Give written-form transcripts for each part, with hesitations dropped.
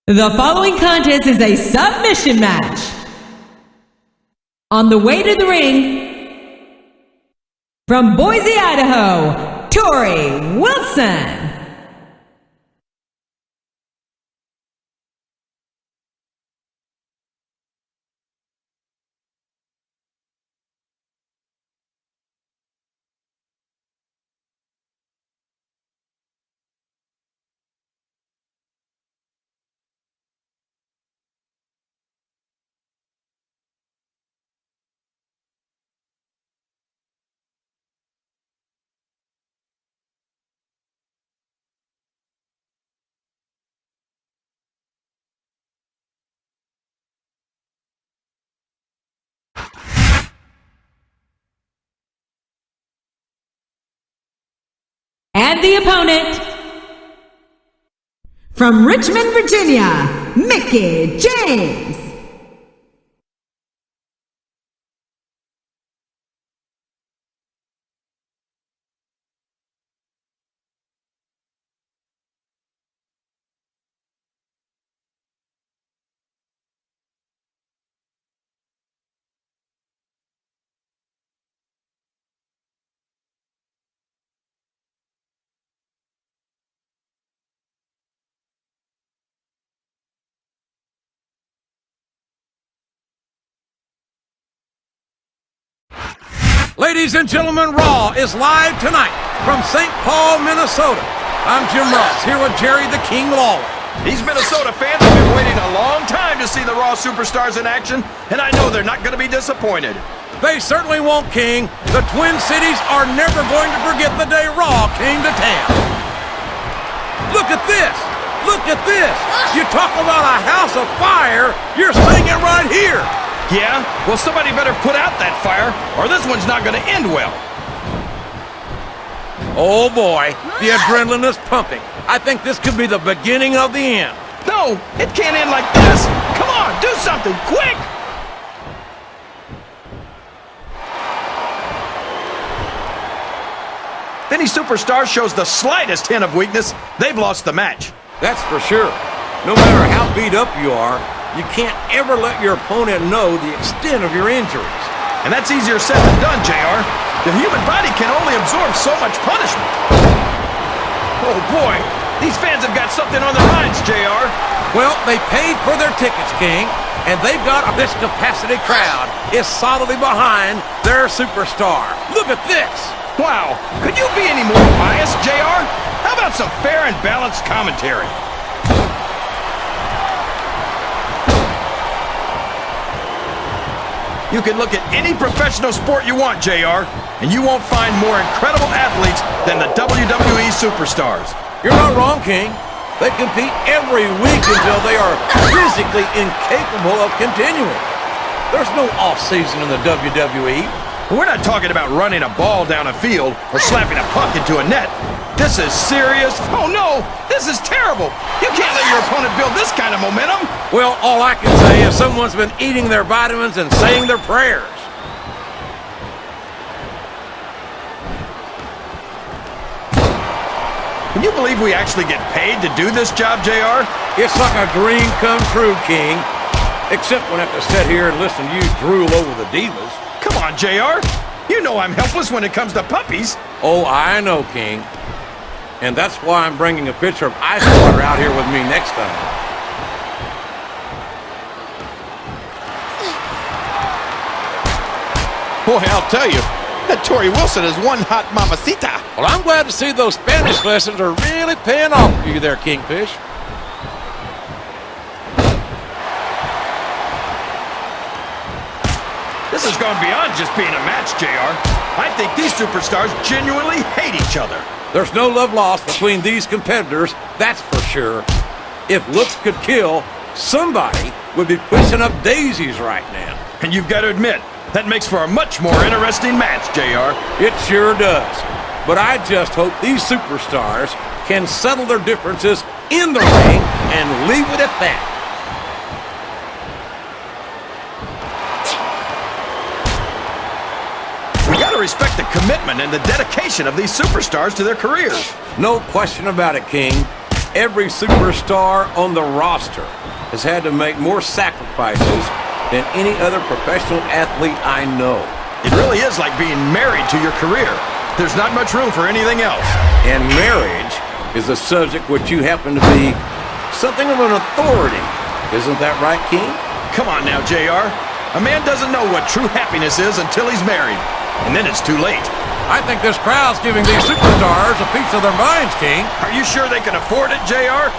The following contest is a submission match. On the way to the ring, from Boise, Idaho, Torrie Wilson. And the opponent, from Richmond, Virginia, Mickie James. Ladies and gentlemen, Raw is live tonight from St. Paul, Minnesota. I'm Jim Ross, here with Jerry the King Lawler. These Minnesota fans have been waiting a long time to see the Raw Superstars in action, and I know they're not going to be disappointed. They certainly won't, King. The Twin Cities are never going to forget the day Raw came to town. Look at this! Look at this! You talk about a house of fire, you're seeing it right here! Yeah? Well, somebody better put out that fire, or this one's not going to end well. Oh boy, the adrenaline is pumping. I think this could be the beginning of the end. No, it can't end like this. Come on, do something, quick! If any superstar shows the slightest hint of weakness, they've lost the match. That's for sure. No matter how beat up you are, you can't ever let your opponent know the extent of your injuries. And that's easier said than done, JR. The human body can only absorb so much punishment. Oh boy, these fans have got something on their minds, JR. Well, they paid for their tickets, King, and they've got this capacity crowd is solidly behind their superstar. Look at this. Wow, could you be any more biased, JR? How about some fair and balanced commentary? You can look at any professional sport you want, JR, and you won't find more incredible athletes than the WWE Superstars. You're not wrong, King. They compete every week until they are physically incapable of continuing. There's no off-season in the WWE. We're not talking about running a ball down a field or slapping a puck into a net. This is serious. Oh no, this is terrible. You can't let your opponent build this kind of momentum. Well, all I can say is someone's been eating their vitamins and saying their prayers. Can you believe we actually get paid to do this job, JR? It's like a dream come true, King. Except when I have to sit here and listen to you drool over the divas. Come on, JR. You know I'm helpless when it comes to puppies. Oh, I know, King. And that's why I'm bringing a pitcher of ice water out here with me next time. Boy, I'll tell you, that Torrie Wilson is one hot mamacita. Well, I'm glad to see those Spanish lessons are really paying off for you there, Kingfish. This has gone beyond just being a match, JR. I think these superstars genuinely hate each other. There's no love lost between these competitors, that's for sure. If looks could kill, somebody would be pushing up daisies right now. And you've got to admit, that makes for a much more interesting match, JR. It sure does. But I just hope these superstars can settle their differences in the ring and leave it at that. We got to respect the commitment and the dedication of these superstars to their careers. No question about it, King. Every superstar on the roster has had to make more sacrifices than any other professional athlete I know. It really is like being married to your career. There's not much room for anything else. And marriage is a subject which you happen to be something of an authority. Isn't that right, King? Come on now, JR. A man doesn't know what true happiness is until he's married. And then it's too late. I think this crowd's giving these superstars a piece of their minds, King. Are you sure they can afford it, JR?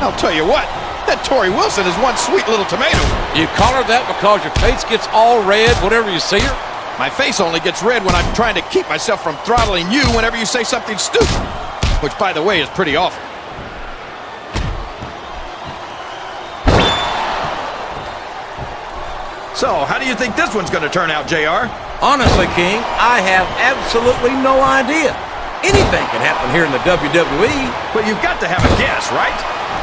I'll tell you what, that Torrie Wilson is one sweet little tomato. You call her that because your face gets all red whenever you see her? My face only gets red when I'm trying to keep myself from throttling you whenever you say something stupid. Which, by the way, is pretty awful. So, how do you think this one's going to turn out, JR? Honestly, King, I have absolutely no idea. Anything can happen here in the WWE. But you've got to have a guess, right?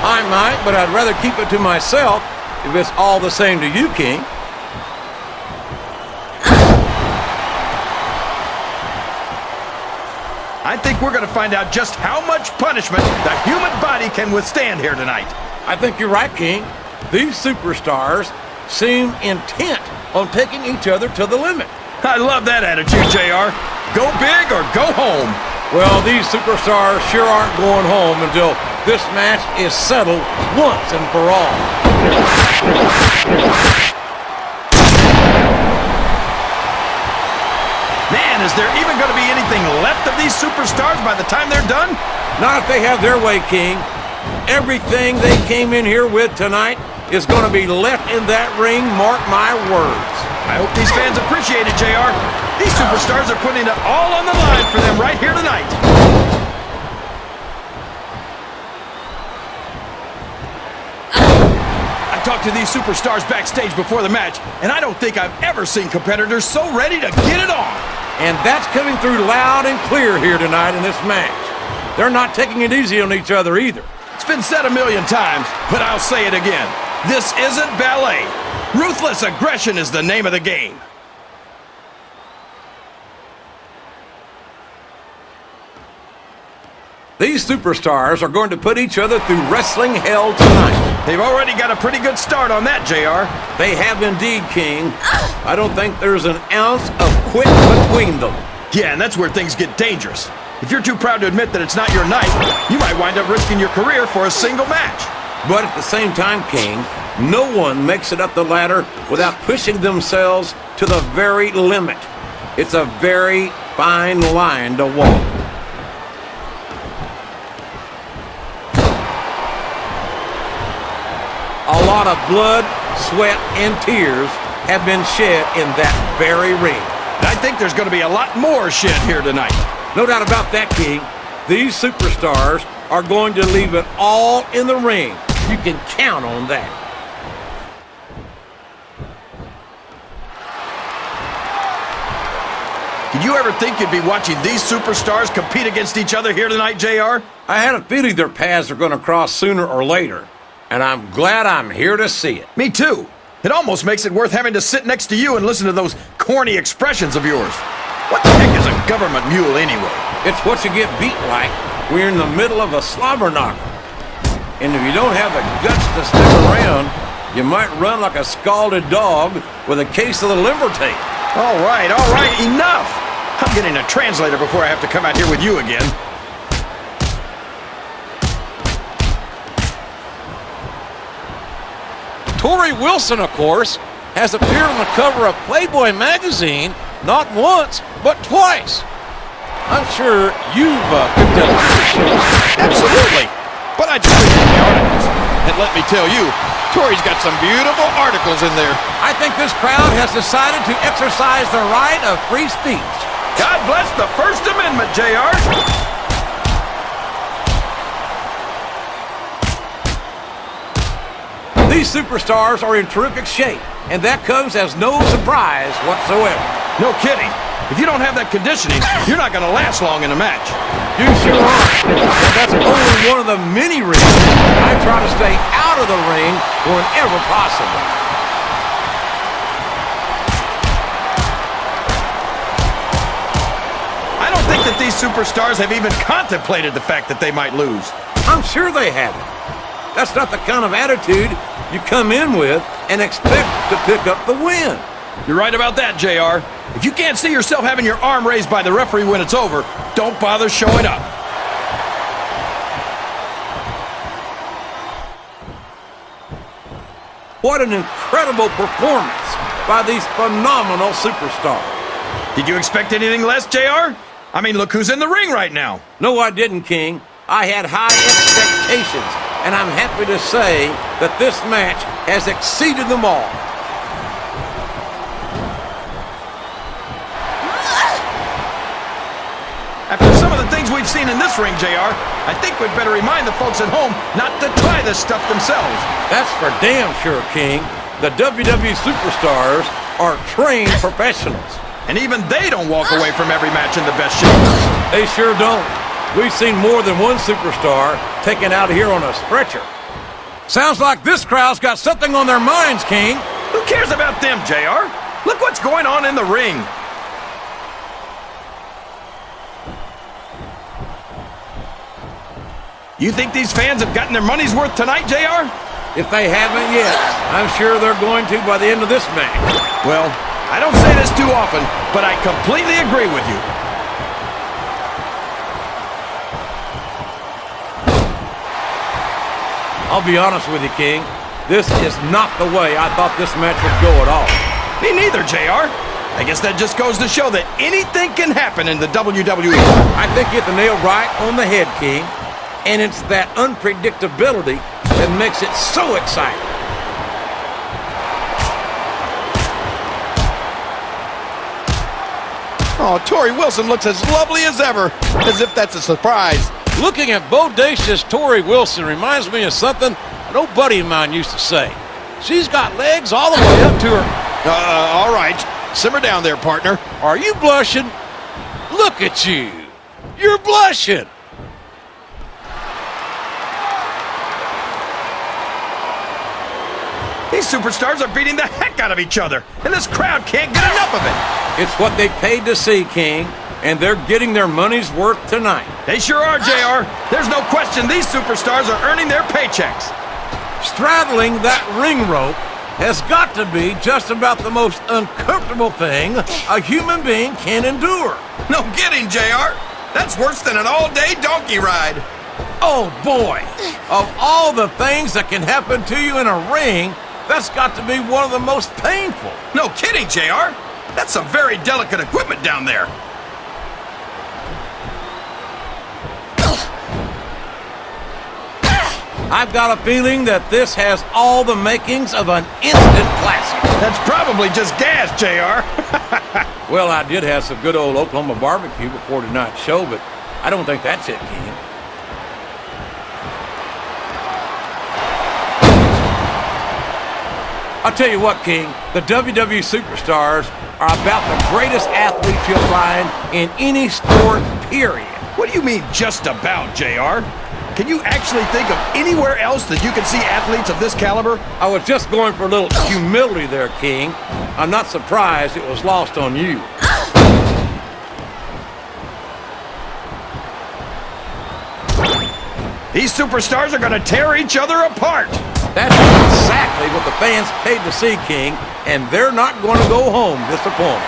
I might, but I'd rather keep it to myself if it's all the same to you, King. I think we're going to find out just how much punishment the human body can withstand here tonight. I think you're right, King. These superstars seem intent on taking each other to the limit. I love that attitude, JR. Go big or go home. Well, these superstars sure aren't going home until this match is settled once and for all. Man, is there even going to be anything left of these superstars by the time they're done? Not if they have their way, King. Everything they came in here with tonight is going to be left in that ring, mark my words. I hope these fans appreciate it, JR. These superstars are putting it all on the line for them right here tonight. I talked to these superstars backstage before the match, and I don't think I've ever seen competitors so ready to get it on. And that's coming through loud and clear here tonight in this match. They're not taking it easy on each other either. It's been said a million times, but I'll say it again. This isn't ballet. Ruthless aggression is the name of the game. These superstars are going to put each other through wrestling hell tonight. They've already got a pretty good start on that, JR. They have indeed, King. I don't think there's an ounce of quit between them. Yeah, and that's where things get dangerous. If you're too proud to admit that it's not your night, you might wind up risking your career for a single match. But at the same time, King, no one makes it up the ladder without pushing themselves to the very limit. It's a very fine line to walk. A lot of blood, sweat, and tears have been shed in that very ring. I think there's going to be a lot more shed here tonight. No doubt about that, King. These superstars are going to leave it all in the ring. You can count on that. Did you ever think you'd be watching these superstars compete against each other here tonight, JR? I had a feeling their paths are going to cross sooner or later, and I'm glad I'm here to see it. Me too. It almost makes it worth having to sit next to you and listen to those corny expressions of yours. What the heck is a government mule anyway? It's what you get beat like when you're in the middle of a slobber knocker. And if you don't have the guts to stick around, you might run like a scalded dog with a case of the liver tape. All right, enough! I'm getting a translator before I have to come out here with you again. Torrie Wilson, of course, has appeared on the cover of Playboy magazine not once, but twice. I'm sure you've picked up this. Absolutely. But I just read the articles. And let me tell you, Torrie's got some beautiful articles in there. I think this crowd has decided to exercise the right of free speech. God bless the First Amendment, JR. These superstars are in terrific shape, and that comes as no surprise whatsoever. No kidding. If you don't have that conditioning, you're not going to last long in a match. You sure aren't. And that's only one of the many reasons I try to stay out of the ring whenever possible. these superstars have even contemplated the fact that they might lose. I'm sure they haven't. That's not the kind of attitude you come in with and expect to pick up the win. You're right about that, JR. If you can't see yourself having your arm raised by the referee when it's over, don't bother showing up. What an incredible performance by these phenomenal superstars. Did you expect anything less, JR? I mean, look who's in the ring right now. No, I didn't, King. I had high expectations, and I'm happy to say that this match has exceeded them all. After some of the things we've seen in this ring, JR, I think we'd better remind the folks at home not to try this stuff themselves. That's for damn sure, King. The WWE superstars are trained professionals. And even they don't walk away from every match in the best shape. They sure don't. We've seen more than one superstar taken out here on a stretcher. Sounds like this crowd's got something on their minds, King. Who cares about them, JR? Look what's going on in the ring. You think these fans have gotten their money's worth tonight, JR? If they haven't yet, I'm sure they're going to by the end of this match. Well, I don't say this too often, but I completely agree with you. I'll be honest with you, King. This is not the way I thought this match would go at all. Me neither, JR. I guess that just goes to show that anything can happen in the WWE. I think you hit the nail right on the head, King. And it's that unpredictability that makes it so exciting. Oh, Torrie Wilson looks as lovely as ever, as if that's a surprise. Looking at bodacious Torrie Wilson reminds me of something an old buddy of mine used to say. She's got legs all the way up to her. All right. Simmer down there, partner. Are you blushing? Look at you. You're blushing. These superstars are beating the heck out of each other, and this crowd can't get enough of it. It's what they paid to see, King, and they're getting their money's worth tonight. They sure are, JR. There's no question these superstars are earning their paychecks. Straddling that ring rope has got to be just about the most uncomfortable thing a human being can endure. No kidding, JR. That's worse than an all-day donkey ride. Oh, boy. Of all the things that can happen to you in a ring, that's got to be one of the most painful. No kidding, JR. That's some very delicate equipment down there. I've got a feeling that this has all the makings of an instant classic. That's probably just gas, JR. Well, I did have some good old Oklahoma barbecue before tonight's show, but I don't think that's it, King. I'll tell you what, King, the WWE superstars are about the greatest athletes you'll find in any sport, period. What do you mean, just about, JR? Can you actually think of anywhere else that you can see athletes of this caliber? I was just going for a little humility there, King. I'm not surprised it was lost on you. These superstars are going to tear each other apart. That's exactly what the fans paid to see, King, and they're not going to go home disappointed.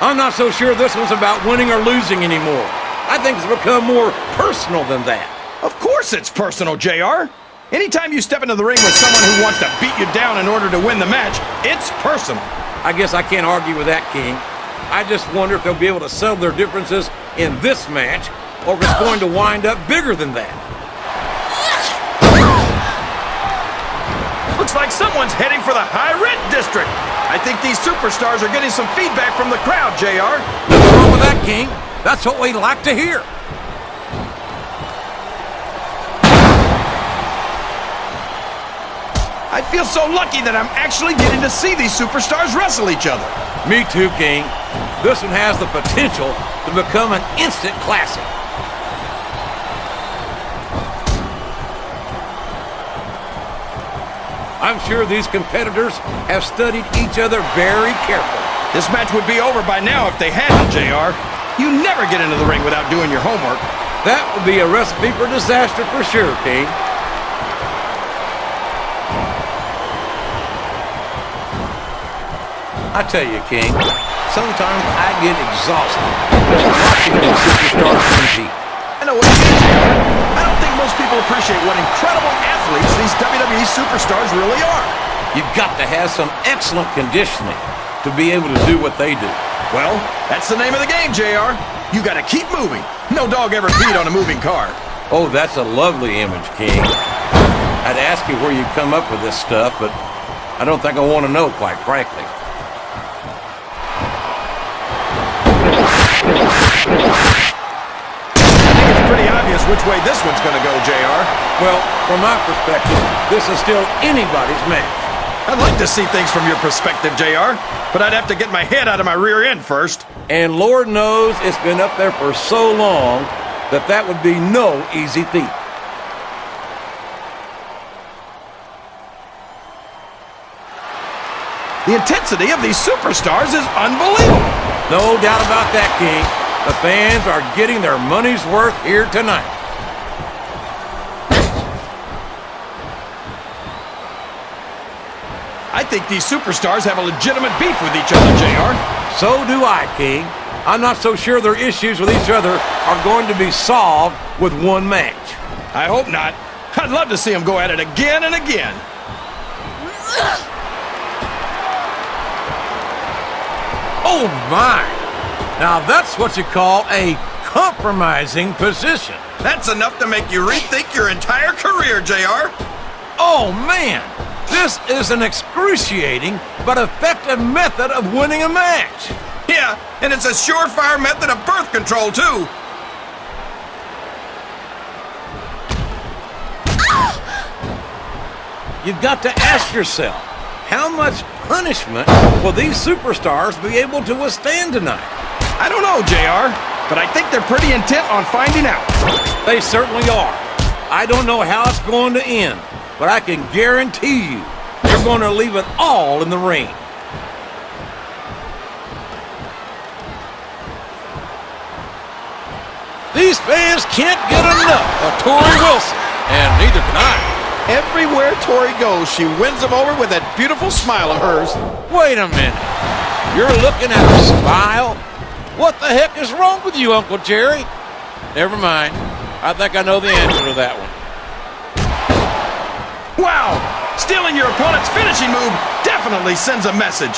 I'm not so sure this one's about winning or losing anymore. I think it's become more personal than that. Of course it's personal, JR. Anytime you step into the ring with someone who wants to beat you down in order to win the match, it's personal. I guess I can't argue with that, King. I just wonder if they'll be able to settle their differences in this match, or if it's going to wind up bigger than that. Looks like someone's heading for the high rent district. I think these superstars are getting some feedback from the crowd, JR. Nothing wrong with that, King. That's what we like to hear. I feel so lucky that I'm actually getting to see these superstars wrestle each other. Me too, King. This one has the potential to become an instant classic. I'm sure these competitors have studied each other very carefully. This match would be over by now if they hadn't, JR. You never get into the ring without doing your homework. That would be a recipe for disaster for sure, King. I tell you, King, sometimes I get exhausted just watching these superstars compete. I know what you mean, JR. I don't think most people appreciate what incredible athletes these WWE superstars really are. You've got to have some excellent conditioning to be able to do what they do. Well, that's the name of the game, JR. You gotta keep moving. No dog ever peed on a moving car. Oh, that's a lovely image, King. I'd ask you where you come up with this stuff, but I don't think I want to know, quite frankly. It's pretty obvious which way this one's gonna go, JR. Well, from my perspective, this is still anybody's match. I'd like to see things from your perspective, JR, but I'd have to get my head out of my rear end first. And Lord knows it's been up there for so long that that would be no easy feat. The intensity of these superstars is unbelievable. No doubt about that, King. The fans are getting their money's worth here tonight. I think these superstars have a legitimate beef with each other, JR. So do I, King. I'm not so sure their issues with each other are going to be solved with one match. I hope not. I'd love to see them go at it again and again. Oh, my. Now, that's what you call a compromising position. That's enough to make you rethink your entire career, JR. Oh, man. This is an excruciating but effective method of winning a match. Yeah, and it's a surefire method of birth control, too. You've got to ask yourself, how much punishment will these superstars be able to withstand tonight? I don't know, JR, but I think they're pretty intent on finding out. They certainly are. I don't know how it's going to end, but I can guarantee you they're going to leave it all in the ring. These fans can't get enough of Torrie Wilson, and neither can I. Everywhere Torrie goes, she wins them over with that beautiful smile of hers. Wait a minute. You're looking at her smile? What the heck is wrong with you, Uncle Jerry? Never mind. I think I know the answer to that one. Wow! Stealing your opponent's finishing move definitely sends a message.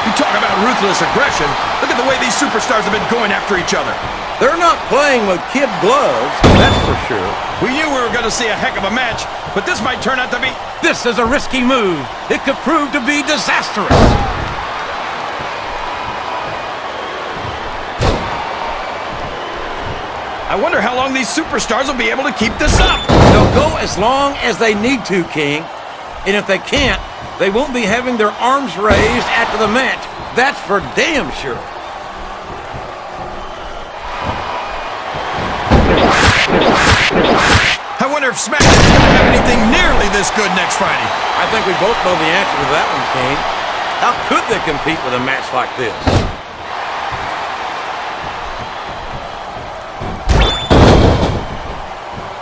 You talk about ruthless aggression. Look at the way these superstars have been going after each other. They're not playing with kid gloves, that's for sure. We knew we were going to see a heck of a match, but this might turn out to be... This is a risky move. It could prove to be disastrous. I wonder how long these superstars will be able to keep this up. They'll go as long as they need to, King. And if they can't, they won't be having their arms raised after the match. That's for damn sure. I wonder if Smackdown's going to have anything nearly this good next Friday. I think we both know the answer to that one, King. How could they compete with a match like this?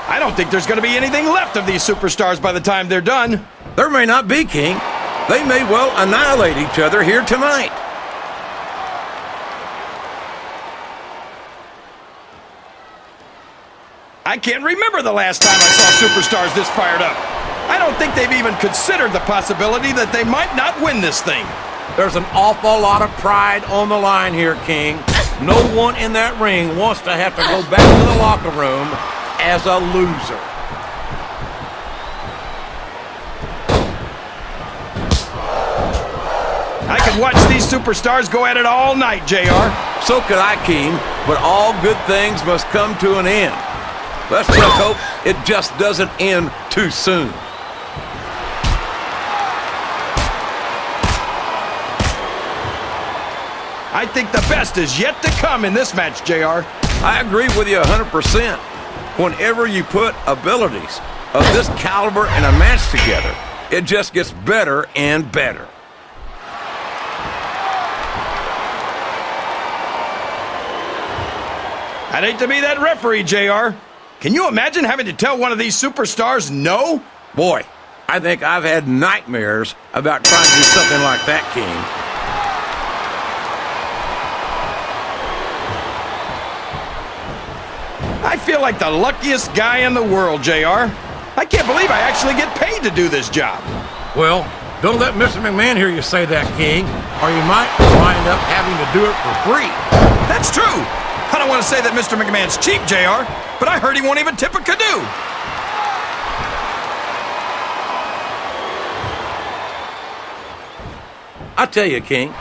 I don't think there's going to be anything left of these superstars by the time they're done. There may not be, King. They may well annihilate each other here tonight. I can't remember the last time I saw superstars this fired up. I don't think they've even considered the possibility that they might not win this thing. There's an awful lot of pride on the line here, King. No one in that ring wants to have to go back to the locker room as a loser. I could watch these superstars go at it all night, JR. So could I, King, but all good things must come to an end. Let's just hope it just doesn't end too soon. I think the best is yet to come in this match, JR. I agree with you 100%. Whenever you put abilities of this caliber in a match together, it just gets better and better. I'd hate to be that referee, JR. Can you imagine having to tell one of these superstars no? Boy, I think I've had nightmares about trying to do something like that, King. I feel like the luckiest guy in the world, JR. I can't believe I actually get paid to do this job. Well, don't let Mr. McMahon hear you say that, King, or you might wind up having to do it for free. That's true. I don't want to say that Mr. McMahon's cheap, JR, but I heard he won't even tip a canoe. I tell you, King,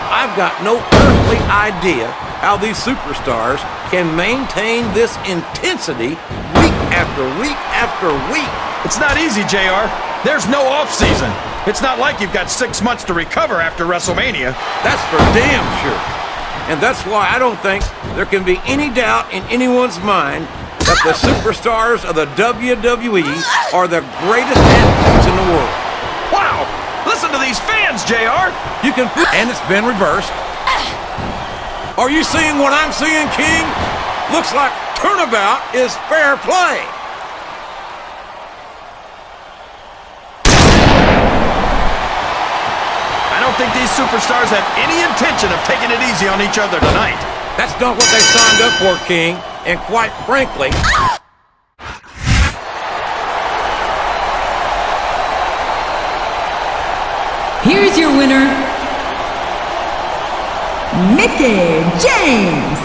I've got no earthly idea how these superstars can maintain this intensity week after week after week. It's not easy, JR. There's no off-season. It's not like you've got 6 months to recover after WrestleMania. That's for damn sure. And that's why I don't think there can be any doubt in anyone's mind that the superstars of the WWE are the greatest athletes in the world. Wow! Listen to these fans, JR! You can, and it's been reversed. Are you seeing what I'm seeing, King? Looks like turnabout is fair play. I don't think these superstars have any intention of taking it easy on each other tonight. That's not what they signed up for, King. And quite frankly... Here's your winner, Mickie James.